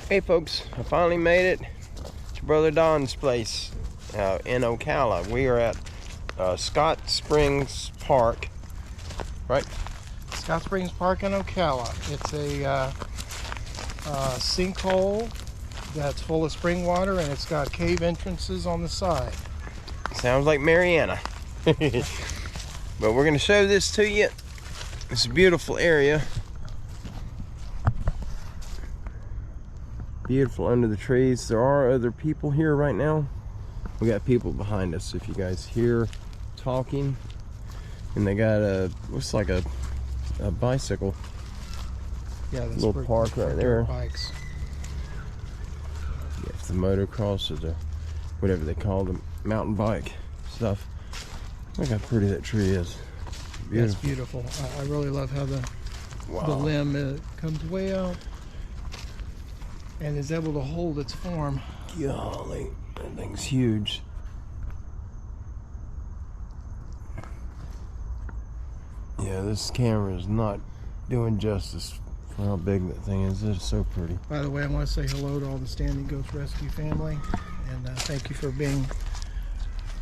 Hey folks, I finally made it. It's your brother Don's place in Ocala. We are at Scott Springs Park, right? Scott Springs Park in Ocala. It's a sinkhole that's full of spring water, and it's got cave entrances on the side. Sounds like Mariana. But we're going to show this to you. It's a beautiful area. Beautiful under the trees. There are other people here right now. We got people behind us, if you guys hear talking. And they got a, looks like a bicycle. Yeah, that's little park right there. Bikes. Yeah, it's the motocross or the whatever they call them, mountain bike stuff. Look how pretty that tree is. Beautiful. That's beautiful. I really love how the limb comes way out and is able to hold its form. Golly, that thing's huge. Yeah, this camera is not doing justice for how big that thing is. It's so pretty. By the way, I want to say hello to all the Standing Goats Rescue family, and thank you for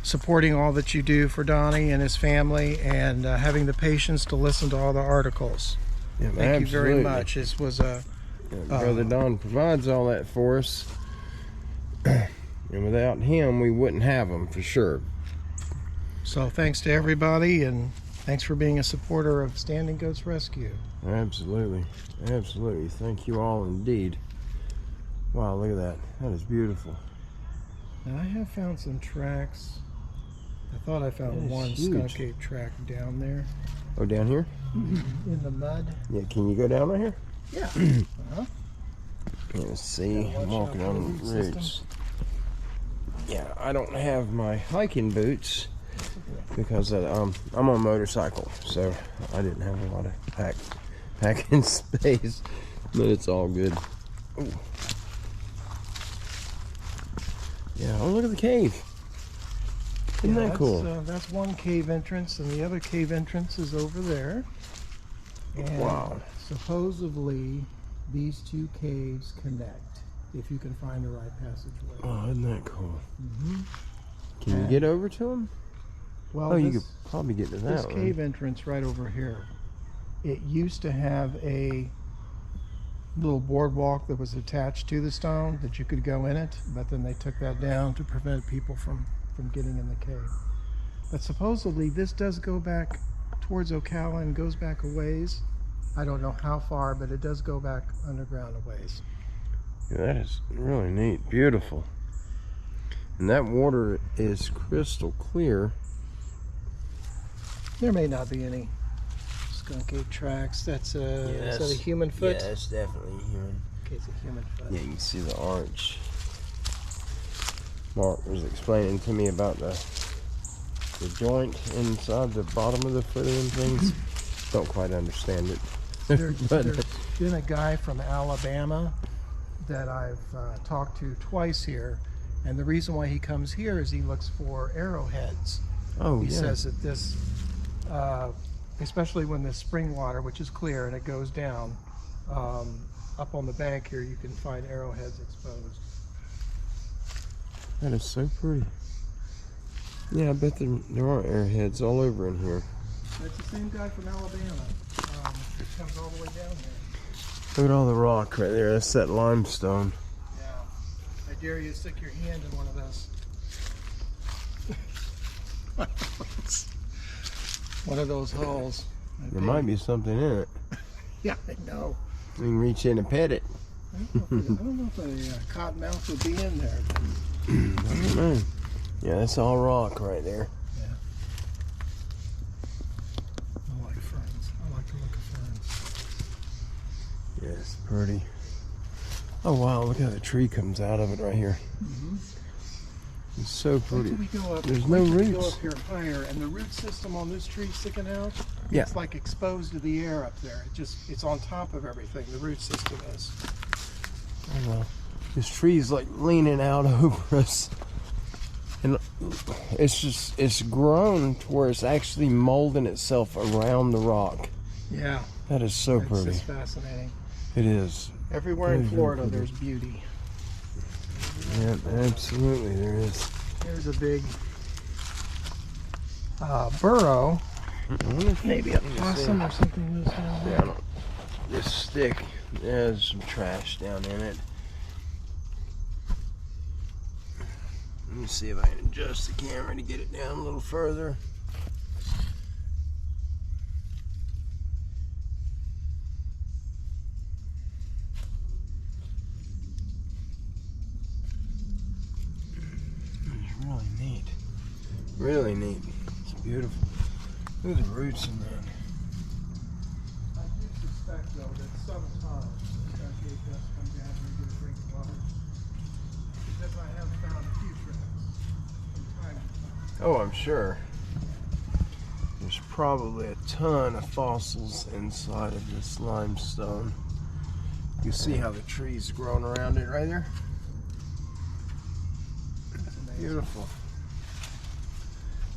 supporting all that you do for Donnie and his family, and having the patience to listen to all the articles. Yeah, thank you very much. This was a Brother Don provides all that for us, and without him we wouldn't have them for sure. So thanks to everybody, and thanks for being a supporter of Standing Goats Rescue. Absolutely, absolutely. Thank you all indeed. Wow, look at that. That is beautiful. Now I have found some tracks. I thought I found one skunk ape track down there. Oh, down here? In the mud. Yeah, can you go down right here? Yeah. Let's see. I'm walking on the roots. Yeah, I don't have my hiking boots because I'm on a motorcycle, so I didn't have a lot of packing space, but it's all good. Ooh. Yeah, oh, look at the cave. Isn't that cool? That's one cave entrance, and the other cave entrance is over there. And wow. Supposedly, these two caves connect, if you can find the right passageway. Oh, isn't that cool? Mm-hmm. Can you get over to them? Well, you could probably get to that This cave entrance right over here, it used to have a little boardwalk that was attached to the stone that you could go in it, but then they took that down to prevent people from getting in the cave. But supposedly this does go back towards Ocala and goes back a ways. I don't know how far, but it does go back underground a ways. Yeah, that is really neat. Beautiful. And that water is crystal clear. There may not be any skunk ape tracks. That's is that a human foot? Yeah, it's definitely human. Okay, it's a human foot. Yeah, you can see the arch. Mark was explaining to me about the joint inside the bottom of the foot and things. Don't quite understand it. There's been a guy from Alabama that I've talked to twice here, and the reason why he comes here is he looks for arrowheads. Oh, he says that this, especially when the spring water, which is clear and it goes down, up on the bank here, you can find arrowheads exposed. That is so pretty. Yeah, I bet there are arrowheads all over in here. That's the same guy from Alabama. It comes all the way down here. Look at all the rock right there. That's that limestone. Yeah. I dare you to stick your hand in one of those. One of those holes. There might be something in it. Yeah, I know. You can reach in and pet it. I don't know if a cottonmouth would be in there. I don't know. Yeah, that's all rock right there. Yeah. I like ferns. I like to look at ferns. Yeah, it's pretty. Oh wow, look how the tree comes out of it right here. Mm-hmm. It's so pretty. We go up, there's no roots. We go up here higher, and the root system on this tree sticking out, it's like exposed to the air up there. It's on top of everything. The root system is. Oh well, this tree's like leaning out over us, and it's grown to where it's actually molding itself around the rock. Yeah. That is so pretty. It's fascinating. It is. Everywhere in Florida, there's beauty. Yeah, absolutely, there is. There's a big burrow. Maybe a possum or something lives down there. Yeah, this stick has some trash down in it. Let me see if I can adjust the camera to get it down a little further. It's really neat. Really neat. It's beautiful. Look at the roots in that. I do suspect, though, that sometimes Cascade does come down here and get a drink of water. Because I have found a few tracks from time to time. Oh, I'm sure. There's probably a ton of fossils inside of this limestone. You see how the trees growing around it right there? Beautiful.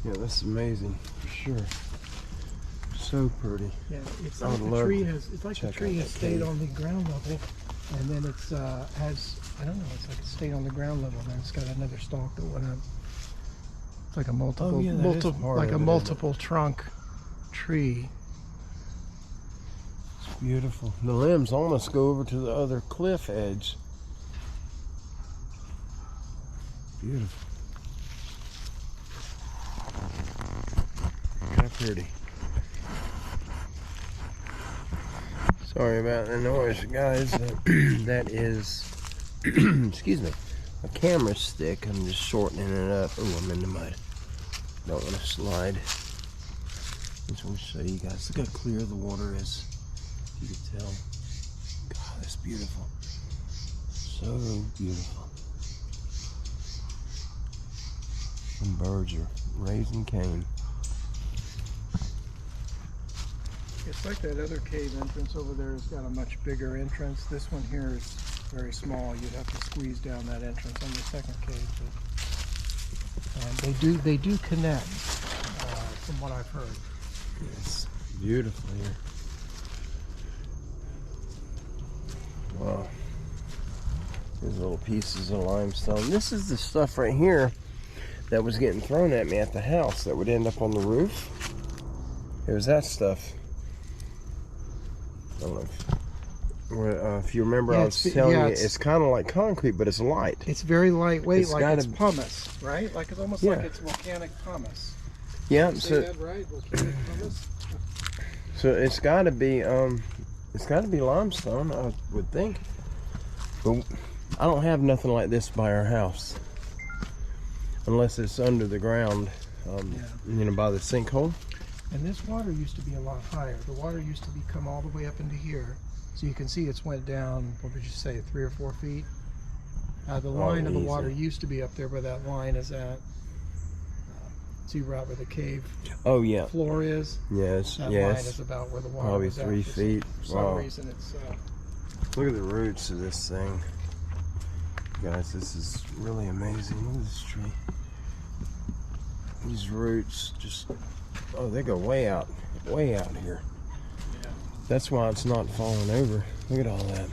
Yeah, that's amazing for sure. So pretty. Yeah, it's I like would the love tree to has. It's like the check tree out has that stayed cave. on the ground level, and then it's has. I don't know. It's like it stayed on the ground level, and then it's got another stalk that went up. It's like a multiple, Oh, yeah, that is part like of a it, isn't it? multiple trunk tree. It's beautiful. The limbs almost go over to the other cliff edge. Beautiful. Kind of pretty. Sorry about the noise, guys. That is, excuse me, a camera stick. I'm just shortening it up. Oh, I'm in the mud. Don't want to slide. Just want to show you guys. Look how clear the water is. You can tell. God, that's beautiful. So beautiful. And birds are raising cane. It's like that other cave entrance over there has got a much bigger entrance. This one here is very small. You'd have to squeeze down that entrance on the second cave. But, they do connect, from what I've heard. It's beautiful here. Wow. These little pieces of limestone. This is the stuff right here that was getting thrown at me at the house that would end up on the roof. It was that stuff. I don't know if you remember, Yeah, I was telling you, it's- it's kind of like concrete, but it's light. It's very lightweight, It's like gotta it's be- pumice, right? Like it's almost Yeah. like it's volcanic pumice. Yeah, Say so that right? Volcanic pumice? it's got to be limestone, I would think. But I don't have nothing like this by our house, unless it's under the ground, you know, by the sinkhole. And this water used to be a lot higher. The water used to come all the way up into here. So you can see it's went down, what would you say, 3 or 4 feet? The line of the water easy. used to be up there where that line is at. See right where the cave Oh yeah, floor is? yes, That line yes. is about where the water Probably was at. 3 feet. For some Wow. reason it's... Look at the roots of this thing. Guys, this is really amazing. Look at this tree. These roots just, oh, they go way out here. yeah. That's why it's not falling over. Look at all that.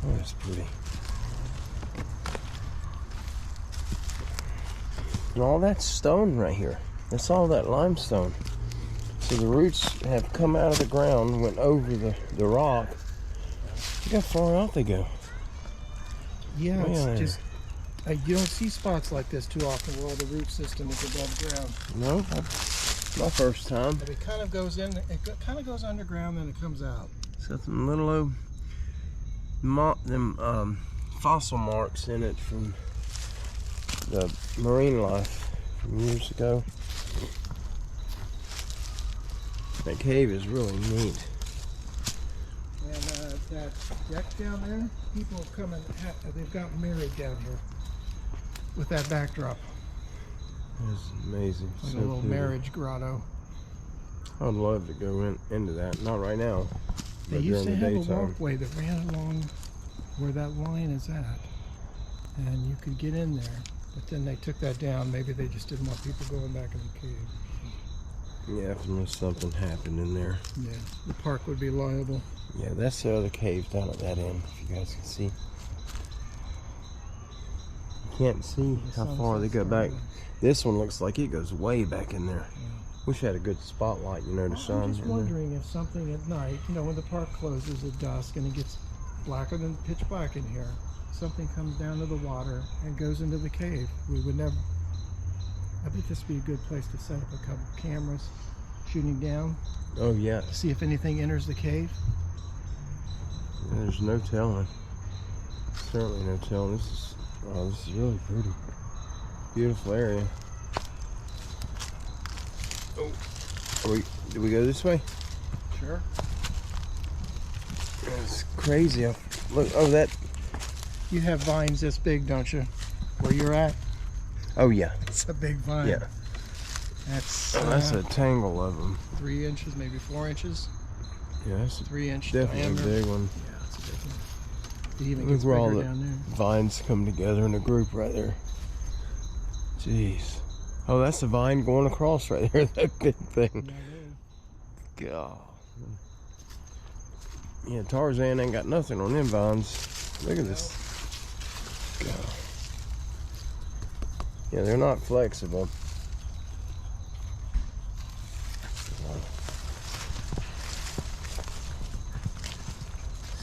That's pretty. And all that stone right here. That's all that limestone. So the roots have come out of the ground, went over the rock. Look how far out they go. Yeah, Way out it's there. just... you don't see spots like this too often where all the root system is above ground. No, my first time. But it kind of goes in, it kind of goes underground, then it comes out. It's got some little old fossil marks in it from the marine life from years ago. That cave is really neat. And that deck down there, people have come and they've gotten married down here with that backdrop. It's amazing. Like So a little pretty. marriage grotto. I'd love to go into that. Not right now. They But used to during the have a daytime. walkway that ran along where that line is at. And you could get in there. But then they took that down. Maybe they just didn't want people going back in the cave. Yeah, if something happened in there. Yeah, the park would be liable. Yeah, that's the other cave down at that end, if you guys can see. You can't see how far they go back. This one looks like it goes way back in there. Yeah. Wish I had a good spotlight, you know, to shine. I'm just wondering if something at night, you know, when the park closes at dusk and it gets blacker than pitch black in here, something comes down to the water and goes into the cave. We would never. I think this would be a good place to set up a couple cameras shooting down. Oh, yeah. See if anything enters the cave. There's no telling. Certainly no telling. This is really pretty. Beautiful area. Oh, do we go this way? Sure. It's crazy. Look, oh, that. You have vines this big, don't you? Where you're at? Oh, yeah. It's a big vine. Yeah. That's a tangle of them. 3 inches, maybe 4 inches. Yeah, that's 3 inch definitely diameter. a big one. Yeah, it's a big one. It even Look gets where all bigger the down there. vines come together in a group right there. Jeez. Oh, that's the vine going across right there. That big thing. God. Yeah, Tarzan ain't got nothing on them vines. Look at this. God. Yeah, they're not flexible.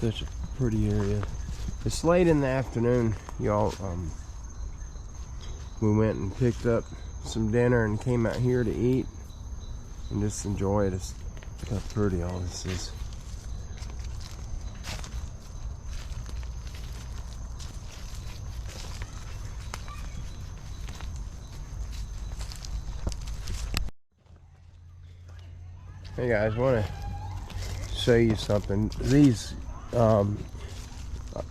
Such a pretty area. It's late in the afternoon, y'all. We went and picked up some dinner and came out here to eat and just enjoy it. It's how pretty all this is. Hey guys, I want to show you something. These, I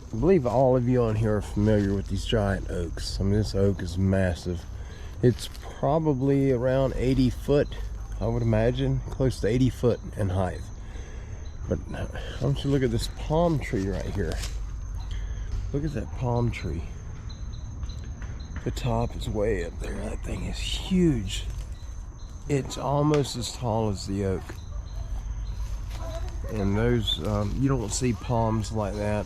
believe all of you on here are familiar with these giant oaks. I mean, this oak is massive. It's probably around 80 foot, I would imagine, close to 80 foot in height. But I want you to look at this palm tree right here. Look at that palm tree. The top is way up there. That thing is huge. It's almost as tall as the oak. And those, you don't see palms like that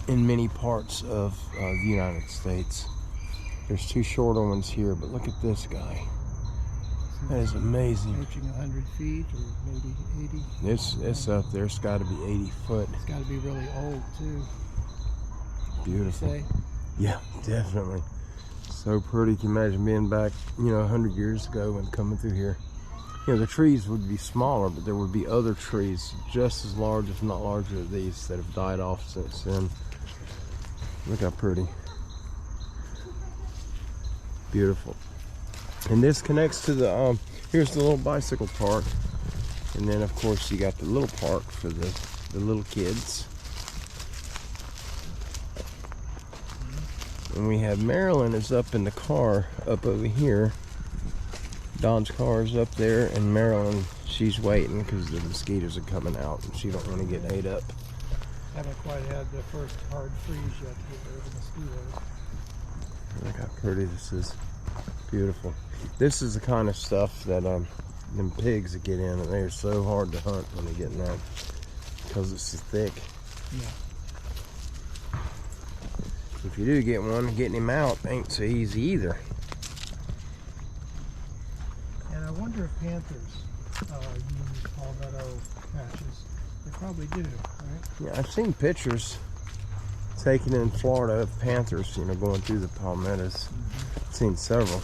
in many parts of the United States. There's two shorter ones here, but look at this guy. That is amazing. Reaching 100 feet or maybe 80. It's up there. It's got to be 80 foot. It's got to be really old too. Beautiful. Say? Yeah, definitely. So pretty. Can you imagine being back, 100 years ago and coming through here? The trees would be smaller, but there would be other trees just as large, if not larger than these, that have died off since then. Look how pretty. Beautiful. And this connects to the, here's the little bicycle park. And then, of course, you got the little park for the little kids. And we have Marilyn is up in the car up over here. Don's car is up there, and Marilyn, she's waiting because the mosquitoes are coming out and she don't want to get ate up. Haven't quite had the first hard freeze yet to get rid of the mosquitoes. Look how pretty this is. Beautiful. This is the kind of stuff that them pigs that get in, and they're so hard to hunt when they get in that because it's so thick. Yeah. If you do get one, getting him out ain't so easy either. And I wonder if panthers use palmetto patches. They probably do, right? Yeah, I've seen pictures taken in Florida of panthers, going through the palmettos. I've seen several.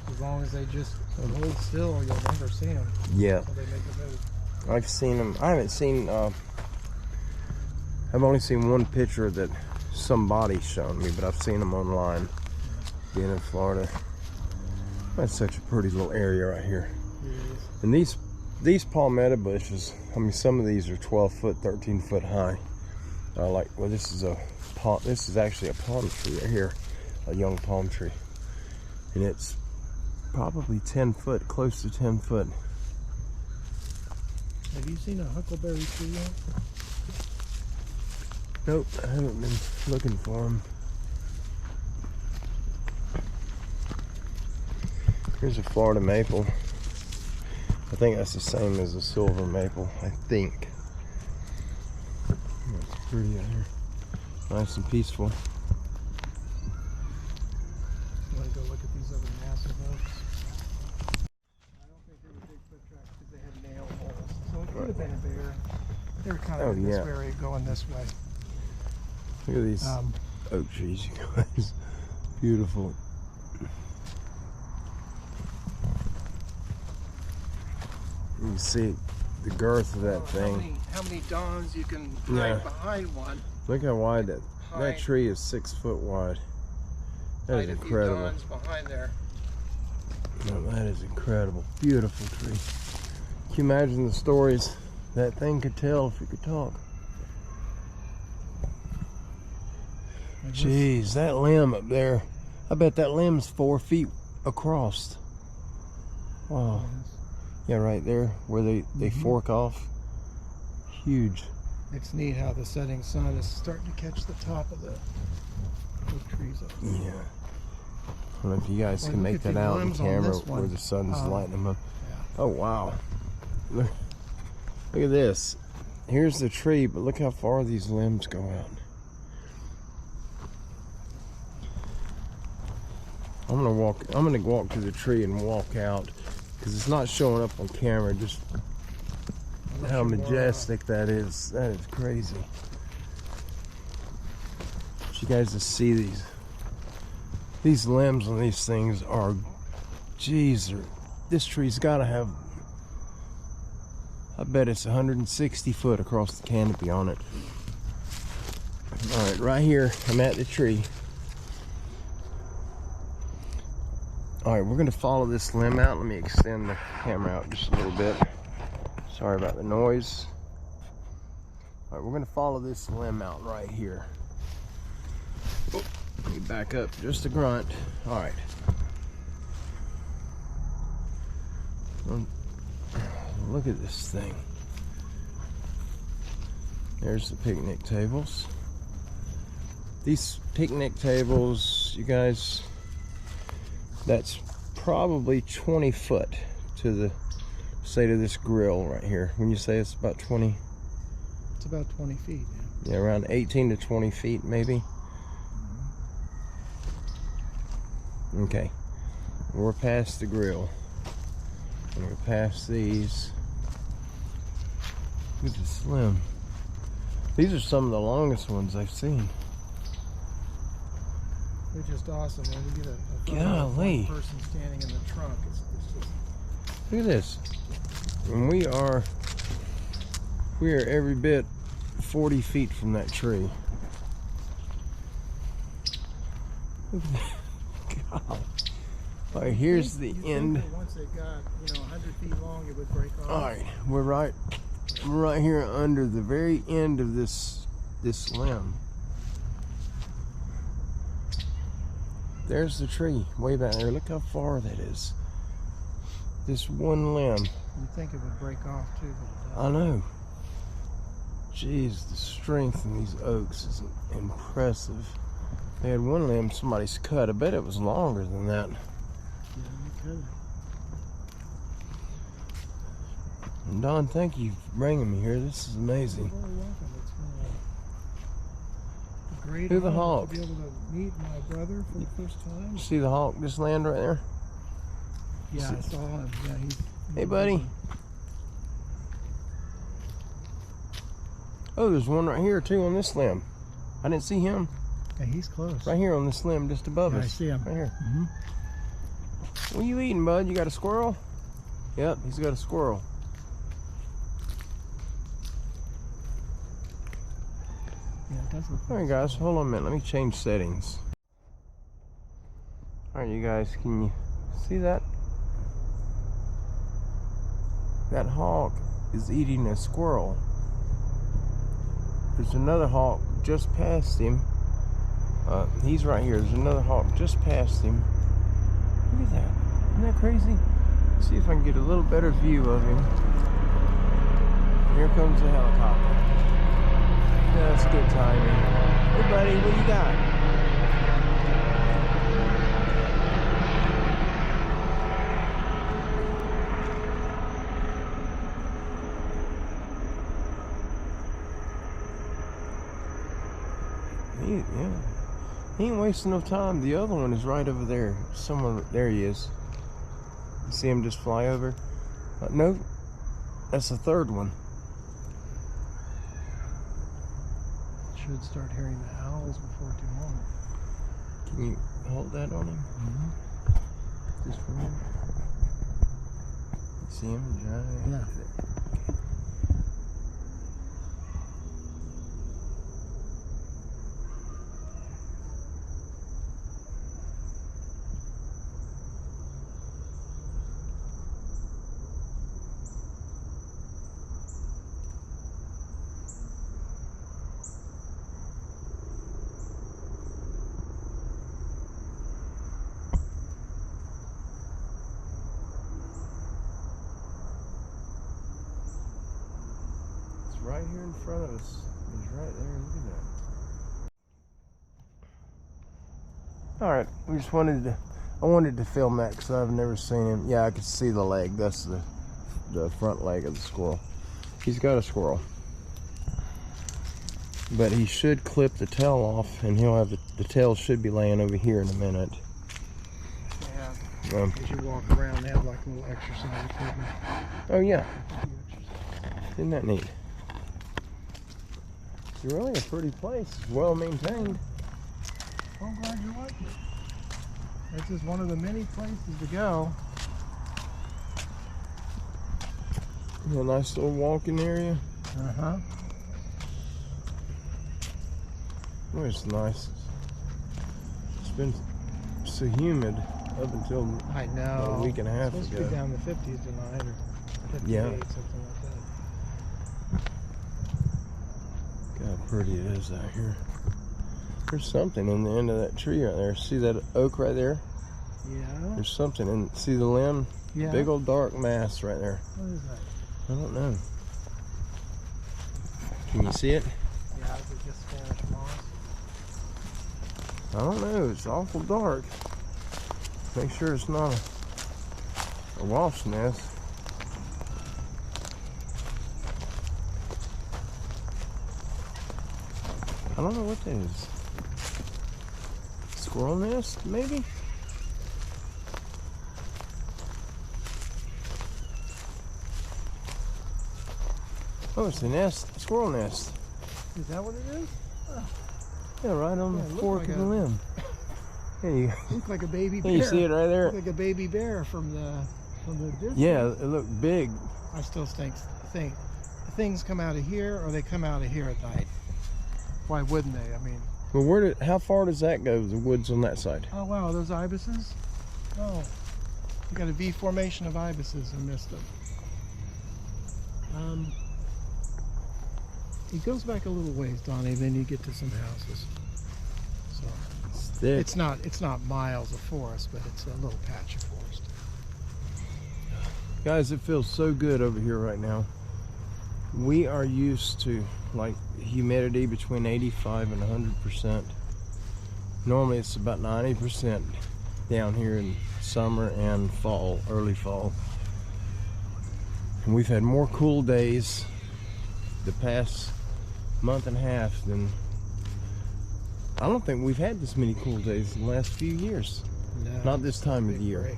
As long as they just hold still, you'll never see them. Yeah. Until they make a move. I've seen them. I haven't seen, I've only seen one picture that somebody's shown me, but I've seen them online being in Florida. That's such a pretty little area right here. And these palmetto bushes, I mean, some of these are 12 foot, 13 foot high. This is actually a palm tree right here, a young palm tree. And it's probably 10 foot, close to 10 foot. Have you seen a huckleberry tree yet? Nope, I haven't been looking for them. Here's a Florida maple. I think that's the same as a silver maple, I think. That's pretty out here. Nice and peaceful. You want to go look at these other massive oaks? I don't think they were Bigfoot tracks because they had nail holes. So it could have been a bear. They were kind of in this area going this way. Look at these oak trees, you guys. Beautiful. You can see the girth of that thing. How many dawns you can hide behind one. Look how wide that tree is. 6 foot wide. That is incredible. Dawns behind there. No, that is incredible. Beautiful tree. Can you imagine the stories that thing could tell if it could talk? Jeez, that limb up there. I bet that limb's 4 feet across. Wow. Yeah, right there where they fork off. Huge. It's neat how the setting sun is starting to catch the top of the trees up there. Yeah. I don't know if you guys can make that out on camera where the sun's lighting them up. Yeah. Oh, wow. Look at this. Here's the tree, but look how far these limbs go out. I'm gonna walk to the tree and walk out because it's not showing up on camera. Just how majestic that is. That is crazy. But you guys just see these limbs on these things are, geez, this tree's gotta have, I bet it's 160 foot across the canopy on it. All right, right here, I'm at the tree. All right, we're gonna follow this limb out. Let me extend the camera out just a little bit. Sorry about the noise. All right, we're gonna follow this limb out right here. Oh, let me back up just a grunt. All right. Look at this thing. There's the picnic tables. These picnic tables, you guys, that's probably 20 foot to the, say, to this grill right here. When you say it's about 20? It's about 20 feet. Yeah, around 18 to 20 feet maybe. Okay, we're past the grill. And we're past these. Look at this limb. These are some of the longest ones I've seen. They're just awesome, man. You get a Golly. person standing in the trunk. It's just... Look at this. And we are every bit 40 feet from that tree. Look at that. God. All right, here's the end. Once they got, 100 feet long, it would break off. All right, we're right here under the very end of this limb. There's the tree way back there. Look how far that is. This one limb. You'd think it would break off too, but I know. Jeez, the strength in these oaks is impressive. They had one limb somebody's cut. I bet it was longer than that. yeah, you could. And Don, thank you for bringing me here. This is amazing. You're very welcome. It's been a great Who's the honor hawk? to be able to meet my brother for the first time. You see the hawk just land right there? Yeah, I saw him. Yeah, Hey, buddy. Oh, there's one right here too on this limb. I didn't see him. Yeah, he's close. Right here on this limb just above us. I see him. Right here. Mm-hmm. What are you eating, bud? You got a squirrel? Yep, he's got a squirrel. Yeah, it does look All right, guys, hold on a minute. Let me change settings. All right, you guys, can you see that? That hawk is eating a squirrel. There's another hawk just past him. He's right here. There's another hawk just past him. Look at that. Isn't that crazy? Let's see if I can get a little better view of him. Here comes the helicopter. That's good timing. Hey, buddy, what do you got? He ain't wasting no time. The other one is right over there. Somewhere. There he is. You see him just fly over? No, that's the third one. Should start hearing the owls before too long. Can you hold that on him? Just for a minute. See him? Yeah. Right here in front of us. He's right there. Look at that. All right, we just I wanted to film that because I've never seen him. Yeah, I could see the leg. That's the front leg of the squirrel. He's got a squirrel, but he should clip the tail off, and he'll have the tail should be laying over here in a minute. Yeah. As you walk around, they have like a little exercise equipment. Oh yeah. Isn't that neat? It's really a pretty place. Well maintained. Well, I'm glad you like it. This is one of the many places to go. A nice little walking area. Uh-huh. Oh, it's nice. It's been so humid up until I know. a week and a half it's supposed ago. to be down in the 50s tonight, or 58, Yeah. something like that. God, how pretty it is out here. There's something in the end of that tree right there. See that oak right there? Yeah. There's something in. See the limb? Yeah. Big old dark mass right there. What is that? I don't know. Can you see it? Yeah, is it just Spanish moss? I don't know. It's awful dark. Make sure it's not a wasp nest. I don't know what that is. Squirrel nest, maybe? Oh, it's a nest, a squirrel nest. Is that what it is? Oh. Yeah, right on Yeah, the it fork looked of like the a- limb. There you go. Looks like a baby bear. Hey, you see it right there? Looks like a baby bear from the distance. Yeah, it looked big. I still think things come out of here, or they come out of here at night. Why wouldn't they? I mean. Well, how far does that go? The woods on that side. Oh wow, those ibises. Oh, you got a V formation of ibises. I missed them. It goes back a little ways, Donnie. Then you get to some houses. So Thick. it's not miles of forest, but it's a little patch of forest. Guys, it feels so good over here right now. We are used to like humidity between 85 and 100%. Normally it's about 90% down here in summer and fall, early fall. And we've had more cool days the past month and a half than I don't think we've had this many cool days in the last few years. No, Not this time of the big year. break.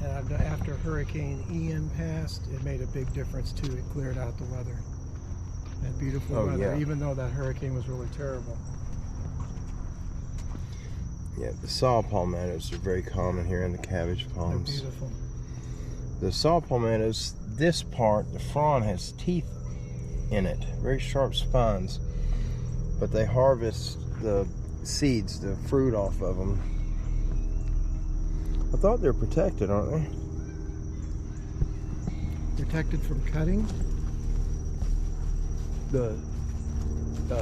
And after Hurricane Ian passed, it made a big difference too. It cleared out the weather. That beautiful Oh, weather, yeah. even though that hurricane was really terrible. Yeah, the saw palmettos are very common here in the cabbage They're palms. beautiful. The saw palmettos, this part, the frond has teeth in it, very sharp spines, but they harvest the seeds, the fruit off of them. I thought they're protected, aren't they? Protected from cutting.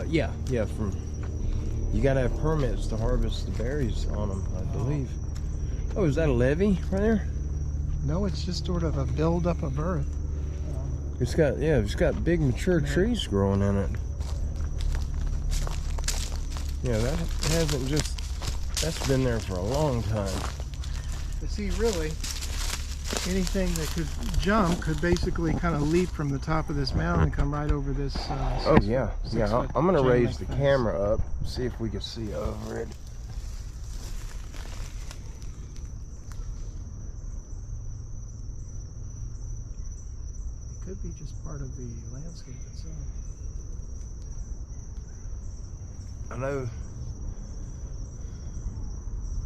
Yeah, from. You gotta have permits to harvest the berries on them, I believe. Oh, is that a levee right there? No, it's just sort of a build-up of earth. It's got big mature trees growing in it. Yeah, that's been there for a long time. But see, really, anything that could jump could basically kind of leap from the top of this mountain and come right over this. Oh yeah, yeah. I'm gonna raise the fence. camera up, see if we can see over it. It could be just part of the landscape itself. I know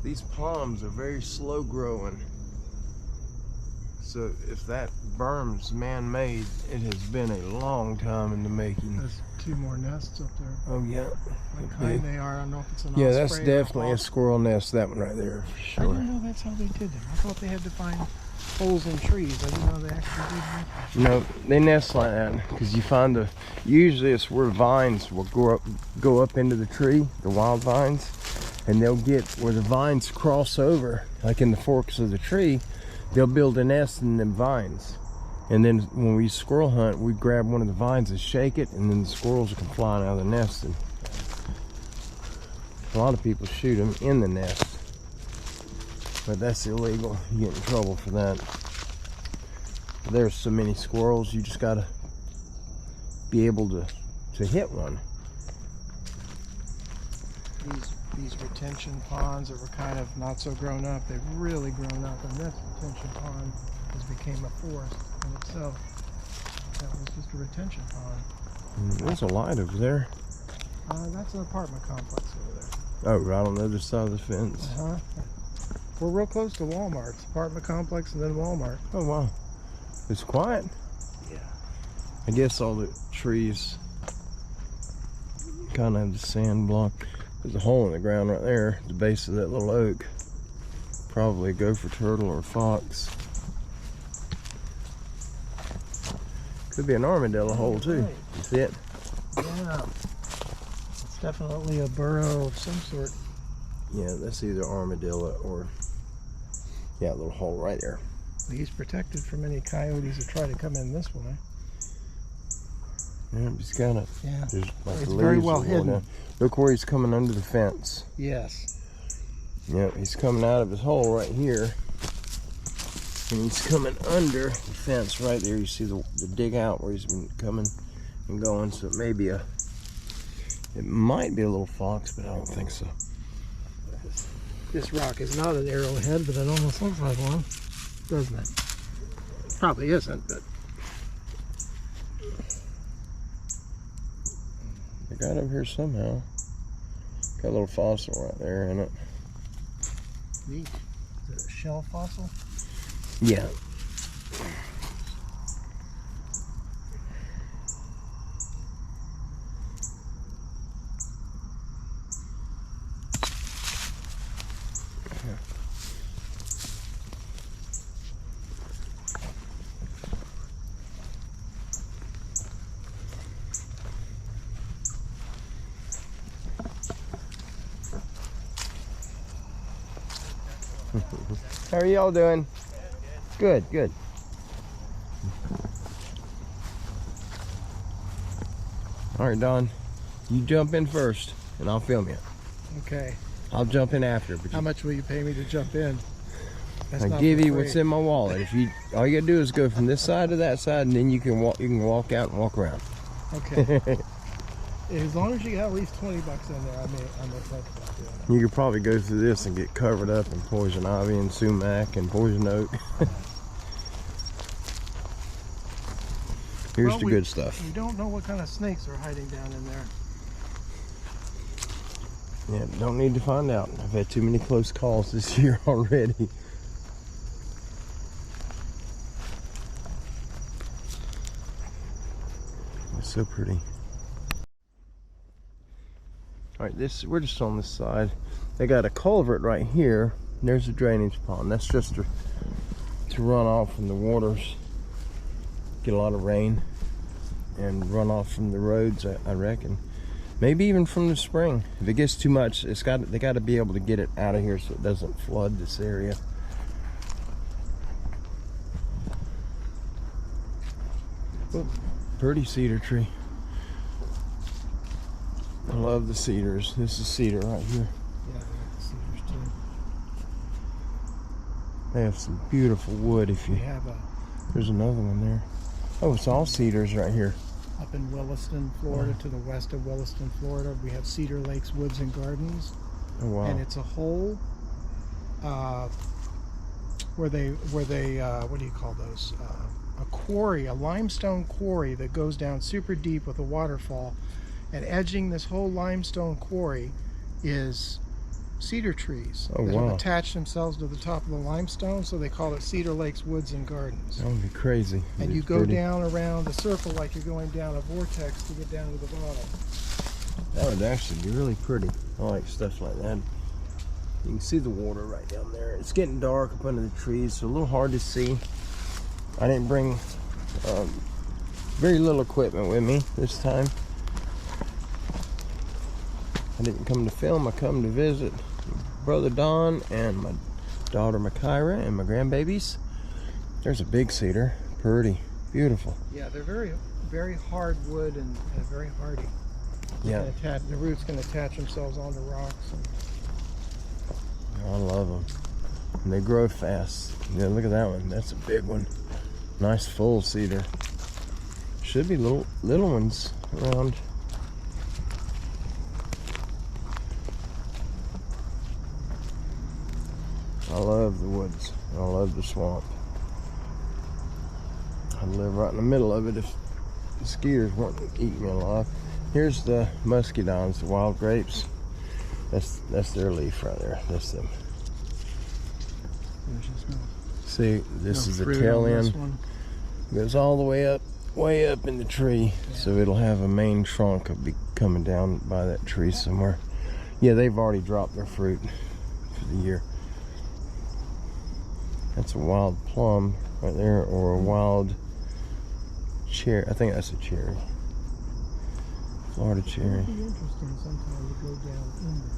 these palms are very slow growing. So if that berm's man-made, it has been a long time in the making. There's 2 more nests up there. Oh yeah. What kind they are, I don't know if it's an Yeah, osprey that's or definitely a hawk. squirrel nest, that one right there, for I sure. didn't know that's how they did it. I thought they had to find holes in trees. I didn't know they actually did that. No, they nest like that because you find usually it's where vines will go up into the tree, the wild vines, and they'll get where the vines cross over, like in the forks of the tree, they'll build a nest in them vines. And then when we squirrel hunt, we grab one of the vines and shake it, and then the squirrels can fly out of the nest. And a lot of people shoot them in the nest, but that's illegal. You get in trouble for that. There's so many squirrels, you just gotta be able to hit one. These retention ponds that were kind of not so grown up, they've really grown up, and this retention pond has became a forest in itself. That was just a retention pond. There's a light over there. That's an apartment complex over there. Oh, right on the other side of the fence. We're real close to Walmart. It's apartment complex and then Walmart. Oh wow, it's quiet. Yeah. I guess all the trees kind of have the sand block. There's a hole in the ground right there at the base of that little oak. Probably a gopher turtle or a fox. Could be an armadillo hole too. Right. You see it? Yeah. It's definitely a burrow of some sort. Yeah, that's either armadillo or, yeah, a little hole right there. He's protected from any coyotes that try to come in this way. Yeah, he's kind of, Yeah. there's like It's the very leaves well are worn hidden. down. Look where he's coming under the fence. Yes. Yep, he's coming out of his hole right here. And he's coming under the fence right there. You see the dig out where he's been coming and going. So it might be a little fox, but I don't think so. This rock is not an arrowhead, but it almost looks like one, doesn't it? Probably isn't, but They got over here somehow. Got a little fossil right there in it. neat. Is it a shell fossil? Yeah. How are y'all doing? Good, good. All right, Don, you jump in first, and I'll film you. Okay. I'll jump in after. But How much will you pay me to jump in? That's I not give for you free. what's in my wallet. If you, all you gotta do is go from this side to that side, and then you can walk. You can walk out and walk around. Okay. As long as you got at least 20 bucks in there, I may think about doing it. You could probably go through this and get covered up in poison ivy and sumac and poison oak. Here's Well, the good stuff. We don't know what kind of snakes are hiding down in there. Yeah, don't need to find out. I've had too many close calls this year already. It's so pretty. All right, we're just on this side. They got a culvert right here. There's a drainage pond. That's just to run off from the waters. Get a lot of rain and run off from the roads, I reckon. Maybe even from the spring. If it gets too much, they got to be able to get it out of here so it doesn't flood this area. Oh, pretty cedar tree. I love the cedars. This is cedar right here. Yeah, I like the cedars too. They have some beautiful wood. If you We have there's another one there. Oh, it's all cedars right here. up in Williston, Florida, to the west of Williston, Florida. We have Cedar Lakes Woods and Gardens, Oh wow. and it's a whole where they what do you call those? A quarry, a limestone quarry that goes down super deep with a waterfall, and edging this whole limestone quarry is cedar trees Oh, that wow. have attached themselves to the top of the limestone, so they call it Cedar Lakes Woods and Gardens. That would be crazy. And you It's go pretty. down around a circle like you're going down a vortex to get down to the bottom. That would actually be really pretty. I like stuff like that. You can see the water right down there. It's getting dark up under the trees, so a little hard to see. I didn't bring very little equipment with me this time. I didn't come to film, I come to visit brother Don and my daughter Makira and my grandbabies. There's a big cedar, pretty, beautiful. Yeah, they're very, very hard wood and very hardy. Yeah, The roots can attach themselves onto rocks. I love them. And they grow fast. Yeah, look at that one. That's a big one. Nice full cedar. Should be little ones around. I love the woods. I love the swamp. I'd live right in the middle of it if the skeeters weren't eating me alive. Here's the muscadines, the wild grapes. That's their leaf right there. That's them. There's just no, See, this no is the fruit tail on this end. one. Goes all the way up in the tree. Yeah. So it'll have a main trunk of be coming down by that tree somewhere. Yeah, they've already dropped their fruit for the year. That's a wild plum right there, or a wild cherry. I think that's a cherry. Florida cherry. It'd be interesting sometime to go down in there.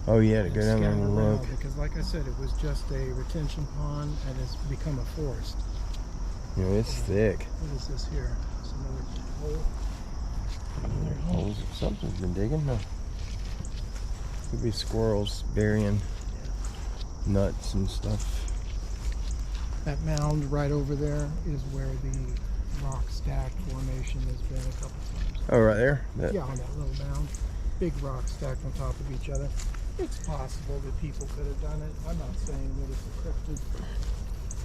Oh yeah, to go down there scout and around, look. because like I said, it was just a retention pond and it's become a forest. You know, it's thick. What is this here? It's another hole. Holes. Something's been digging. Huh? Could be squirrels burying nuts and stuff. That mound right over there is where the rock stack formation has been a couple times. Oh, right there. That, Yeah, on that little mound. Big rocks stacked on top of each other. It's possible that people could have done it. I'm not saying that it's encrypted.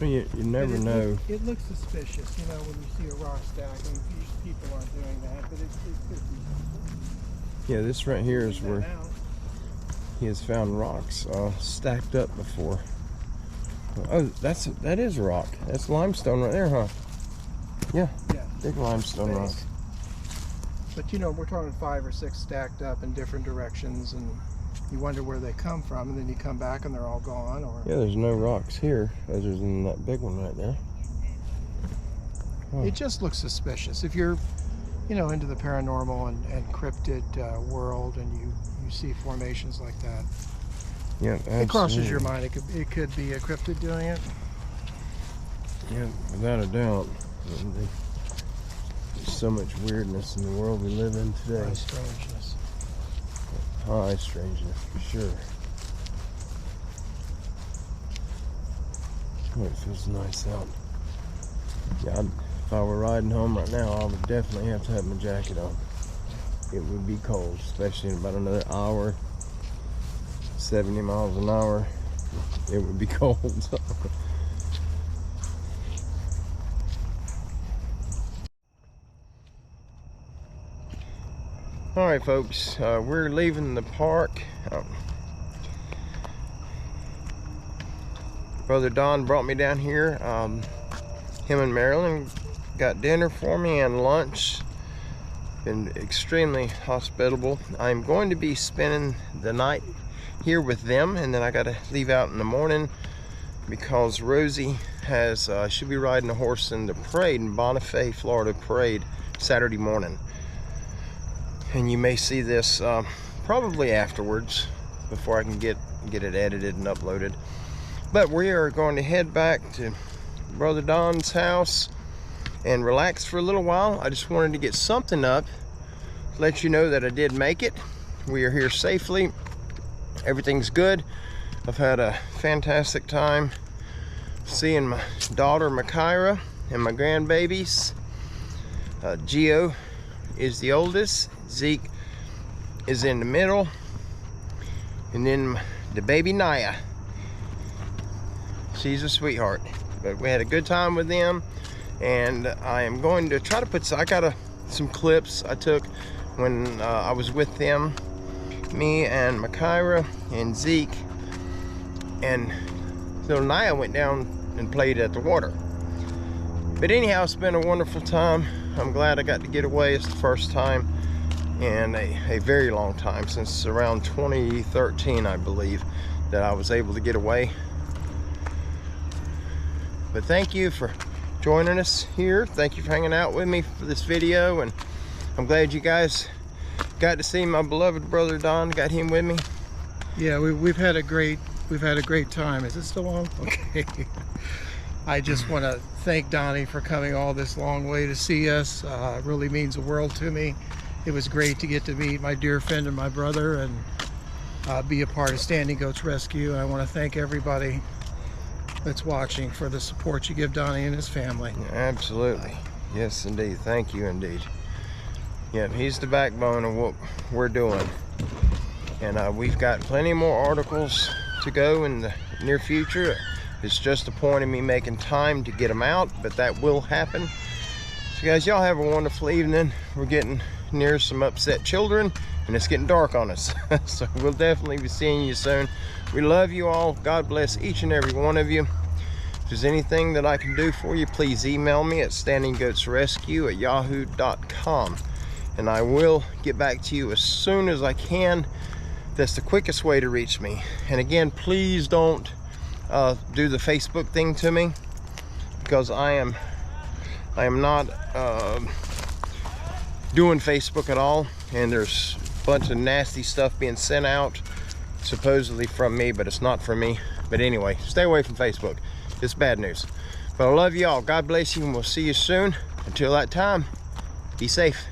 well, you never But know. It looks suspicious, you know, when you see a rock stack. I mean, people aren't doing that, but it could be. Yeah, this right here is Check where that out. he has found rocks stacked up before. Oh, that is rock. That's limestone right there, huh? Yeah, Yeah. big limestone rock. Base. But you know, we're talking 5 or 6 stacked up in different directions, and you wonder where they come from, and then you come back and they're all gone. Or Yeah, there's no rocks here other than that big one right there. Huh. it just looks suspicious. If you're, you know, into the paranormal and cryptid world, and you see formations like that, Yeah, it crosses absolutely. your mind. It could be a cryptid doing it. Yeah, without a doubt. There's so much weirdness in the world we live in today. High strangeness. High strangeness, for sure. Oh, it feels nice out. Yeah, if I were riding home right now, I would definitely have to have my jacket on. It would be cold, especially in about another hour. 70 miles an hour, it would be cold. All right, folks, we're leaving the park. Brother Don brought me down here. Him and Marilyn got dinner for me and lunch. Been extremely hospitable. I'm going to be spending the night here with them, and then I got to leave out in the morning because Rosie has she'll be riding a horse in the parade in Bonifay, Florida parade Saturday morning. And you may see this probably afterwards, before I can get it edited and uploaded. But we are going to head back to Brother Don's house and relax for a little while. I just wanted to get something up, let you know that I did make it. We are here safely. Everything's good. I've had a fantastic time seeing my daughter Makira and my grandbabies. Gio is the oldest, Zeke is in the middle, and then the baby Naya. She's a sweetheart. But we had a good time with them, and I am going to try to put I got some clips I took when I was with them, me and Makira and Zeke, and so Naya went down and played at the water. But anyhow, it's been a wonderful time. I'm glad I got to get away. It's the first time in a very long time, since around 2013 I believe, that I was able to get away. But thank you for joining us here. Thank you for hanging out with me for this video, and I'm glad you guys got to see my beloved brother Don. Got him with me. Yeah, we've had a great time. Is it still on? Okay. I just want to thank Donnie for coming all this long way to see us. It really means the world to me. It was great to get to meet my dear friend and my brother, and be a part of Standing Goats Rescue. And I want to thank everybody that's watching for the support you give Donnie and his family. Absolutely. Yes, indeed. Thank you, indeed. Yeah, he's the backbone of what we're doing. And we've got plenty more articles to go in the near future. It's just a point of me making time to get them out, but that will happen. So guys, y'all have a wonderful evening. We're getting near some upset children, and it's getting dark on us. So we'll definitely be seeing you soon. We love you all. God bless each and every one of you. If there's anything that I can do for you, please email me at standinggoatsrescue@yahoo.com, and I will get back to you as soon as I can. That's the quickest way to reach me. And again, please don't do the Facebook thing to me, because I am not doing Facebook at all, and there's a bunch of nasty stuff being sent out supposedly from me, but it's not from me. But anyway, stay away from Facebook. It's bad news. But I love you all. God bless you, and we'll see you soon. Until that time, be safe.